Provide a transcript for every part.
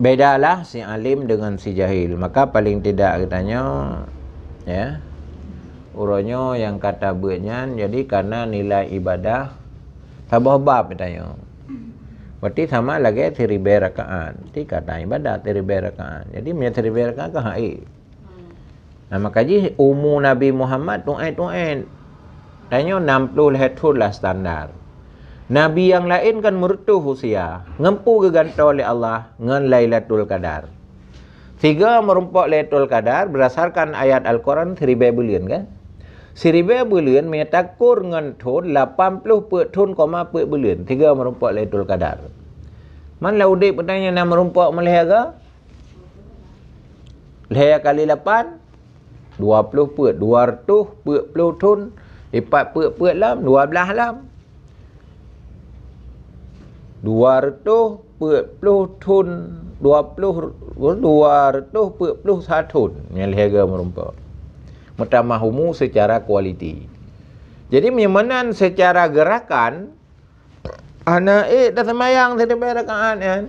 Bedalah si alim dengan si jahil. Maka paling tidak katanya, ya, uronyo yang kata buatnya, jadi karena nilai ibadah tambah bab katanya. Berarti sama lagi 1000 rakaat. Ti kata ibadah 1000 rakaat. Jadi punya 1000 rakaat ke haid. Nah makanya umur Nabi Muhammad tuan. Tanya 60 letul lah standar. Nabi yang lain kan mertuh usia. Ngempu gegantau oleh Allah ngan Lailatul Qadar. 3 merumpak Lailatul Qadar berdasarkan ayat Al-Quran 1000 bulan kan? 1000 bulan metakur ngan thun 80 per thun, per bulan. 3 merumpak Lailatul Qadar. Man laudip bertanya nak merumpak melihara? Lihara kali 8 20 per 200 per thun 4 per lam 12 lam 200 per thun 200 per satun yang lihara merumpak. Mutamahumu secara kualiti. Jadi menyamanan secara gerakan anak dah semayang 1000 rakaat kan.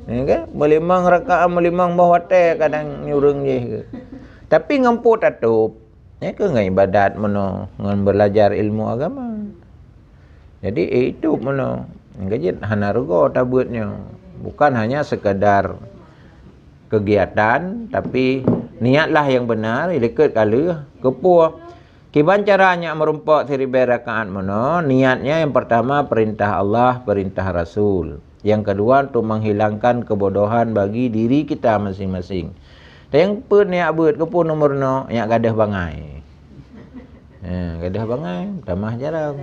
Okay? Melimang rakaat melimang bawah teh kadang nyurung je ke. Tapi ngempu tatup. Ya ke ngai ibadat mana ngan belajar ilmu agama. Jadi itu mana ngajit hanargo tabutnya. Bukan hanya sekadar kegiatan tapi niatlah yang benar ilekut kala kepuh. Kiban caranya merumpak 1000 rakaat mana? Niatnya yang pertama perintah Allah, perintah Rasul. Yang kedua untuk menghilangkan kebodohan bagi diri kita masing-masing. Dan yang pun niat buat kepuh nomor no, yang gadah bangai. Gadah bangai, tamah jarang.